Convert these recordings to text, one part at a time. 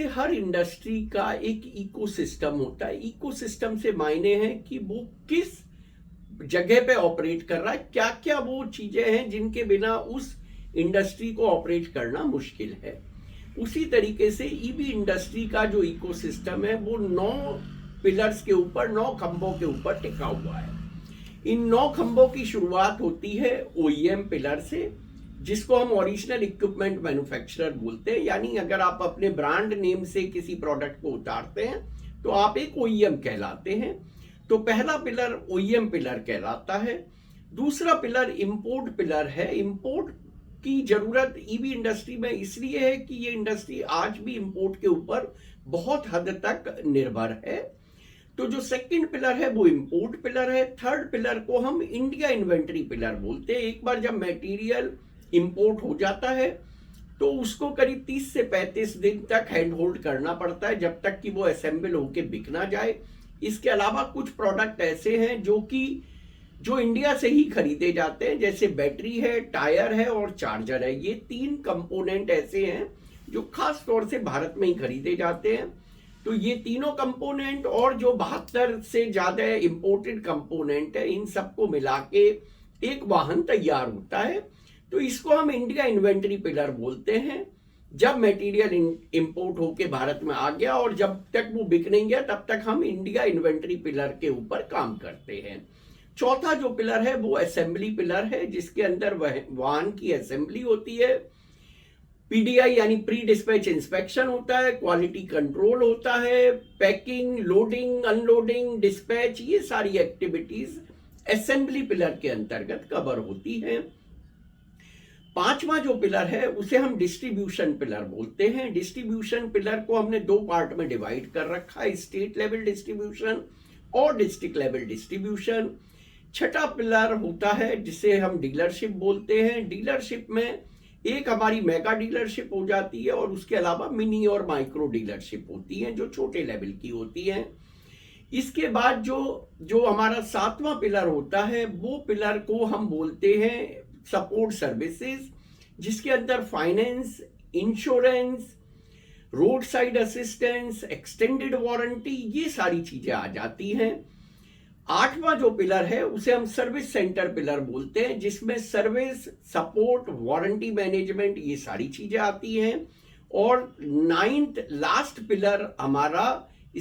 जैसे हर इंडस्ट्री का एक इकोसिस्टम होता है। इकोसिस्टम से मायने हैं कि वो किस जगह पे ऑपरेट कर रहा है, क्या क्या वो चीजें हैं जिनके बिना उस इंडस्ट्री को ऑपरेट करना मुश्किल है। उसी तरीके से ईवी इंडस्ट्री का जो इकोसिस्टम है वो 9 पिलर्स के ऊपर, 9 खंभों के ऊपर टिका हुआ है। इन 9 खंभों की शुरुआत होती है ओईएम पिलर से, जिसको हम ओरिजिनल इक्विपमेंट मैन्युफैक्चरर बोलते हैं। यानी अगर आप अपने ब्रांड नेम से किसी प्रोडक्ट को उतारते हैं तो आप एक ओईएम कहलाते हैं। तो पहला पिलर ओईएम पिलर कहलाता है। दूसरा पिलर इंपोर्ट पिलर है। इंपोर्ट की जरूरत ईवी इंडस्ट्री में इसलिए है कि ये इंडस्ट्री आज भी इंपोर्ट के ऊपर बहुत हद तक निर्भर है। तो जो सेकंड पिलर है वो इंपोर्ट पिलर है। थर्ड पिलर को हम इंडिया इन्वेंटरी पिलर बोलते हैं। एक बार जब मटेरियल इंपोर्ट हो जाता है तो उसको करीब 30 से 35 दिन तक हैंड होल्ड करना पड़ता है, जब तक कि वो असेंबल होके बिक ना जाए। इसके अलावा कुछ प्रोडक्ट ऐसे हैं जो इंडिया से ही खरीदे जाते हैं, जैसे बैटरी है, टायर है और चार्जर है। ये 3 कंपोनेंट ऐसे हैं जो खास तौर से भारत में ही खरीदे जाते हैं। तो ये तीनों कंपोनेंट और जो 72 से ज्यादा इंपोर्टेड कंपोनेंट है, इन सबको मिला के एक वाहन तैयार होता है। तो इसको हम इंडिया इन्वेंटरी पिलर बोलते हैं। जब मटेरियल इंपोर्ट होके भारत में आ गया और जब तक वो बिक नहीं गया तब तक हम इंडिया इन्वेंटरी पिलर के ऊपर काम करते हैं। चौथा जो पिलर है वो असेंबली पिलर है, जिसके अंदर वाहन की असेंबली होती है। पीडीआई यानी प्री डिस्पैच इंस्पेक्शन होता है, क्वालिटी कंट्रोल होता है, पैकिंग, लोडिंग, अनलोडिंग, डिस्पैच, ये सारी एक्टिविटीज असेंबली पिलर के अंतर्गत कवर होती हैं। पांचवा जो पिलर है उसे हम डिस्ट्रीब्यूशन पिलर बोलते हैं। डिस्ट्रीब्यूशन पिलर को हमने 2 पार्ट में डिवाइड कर रखा है, स्टेट लेवल डिस्ट्रीब्यूशन और डिस्ट्रिक्ट लेवल डिस्ट्रीब्यूशन। छठा पिलर होता है जिसे हम डीलरशिप बोलते हैं। डीलरशिप में एक हमारी मेगा डीलरशिप हो जाती है और उसके अलावा मिनी और माइक्रो डीलरशिप होती हैं जो छोटे लेवल की होती हैं। इसके बाद जो हमारा 7वां पिलर होता है वो पिलर को हम बोलते हैं सपोर्ट सर्विसेज, जिसके अंदर finance, insurance, road side assistance, extended warranty, ये सारी चीजें आ जाती हैं। 8वां जो पिलर है उसे हम सर्विस सेंटर पिलर बोलते हैं, जिसमें सर्विस, सपोर्ट, वारंटी मैनेजमेंट, ये सारी चीजें आती हैं। और 9th लास्ट पिलर हमारा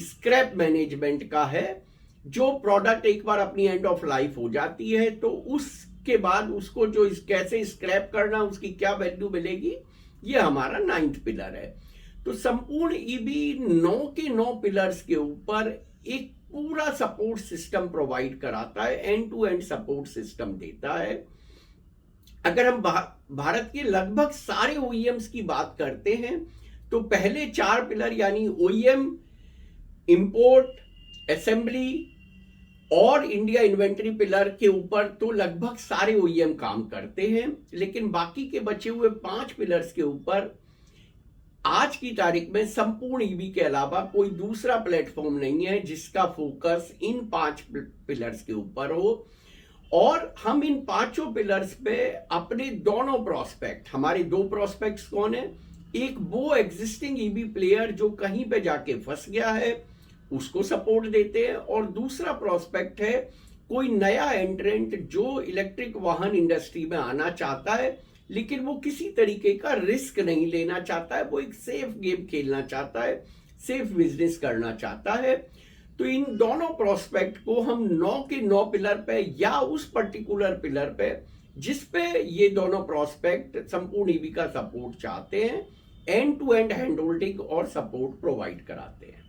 स्क्रैप मैनेजमेंट का है। जो प्रोडक्ट एक बार अपनी एंड ऑफ लाइफ हो जाती है तो उसके बाद उसको जो कैसे स्क्रैप करना, उसकी क्या वैल्यू मिलेगी, ये हमारा 9th पिलर है। तो संपूर्ण ईवी 9 के 9 पिलर्स के ऊपर एक पूरा सपोर्ट सिस्टम प्रोवाइड कराता है, end to end support system देता है। अगर हम भारत के लगभग सारे ओईएम्स की बात करते हैं तो पहले 4 पिलर यानी ओईएम, इंपोर्ट, असेंबली और इंडिया इन्वेंटरी पिलर के ऊपर तो लगभग सारे ओईएम काम करते हैं। लेकिन बाकी के बचे हुए 5 पिलर्स के ऊपर आज की तारीख में संपूर्ण ईवी के अलावा कोई दूसरा प्लेटफॉर्म नहीं है जिसका फोकस इन 5 पिलर्स के ऊपर हो। और हम इन 5 पिलर्स पे अपने दोनों प्रोस्पेक्ट, हमारे 2 प्रोस्पेक्ट्स कौन है, एक वो एग्जिस्टिंग ईवी प्लेयर जो कहीं पे जाके फंस गया है उसको सपोर्ट देते हैं, और दूसरा प्रोस्पेक्ट है कोई नया एंट्रेंट जो इलेक्ट्रिक वाहन इंडस्ट्री में आना चाहता है लेकिन वो किसी तरीके का रिस्क नहीं लेना चाहता है, वो एक सेफ गेम खेलना चाहता है, सेफ बिजनेस करना चाहता है। तो इन दोनों प्रोस्पेक्ट को हम 9 के 9 पिलर पे या उस पर्टिकुलर पिलर पे जिस पे ये दोनों प्रोस्पेक्ट संपूर्ण ईवी का सपोर्ट चाहते हैं, end to end hand holding और सपोर्ट प्रोवाइड कराते हैं।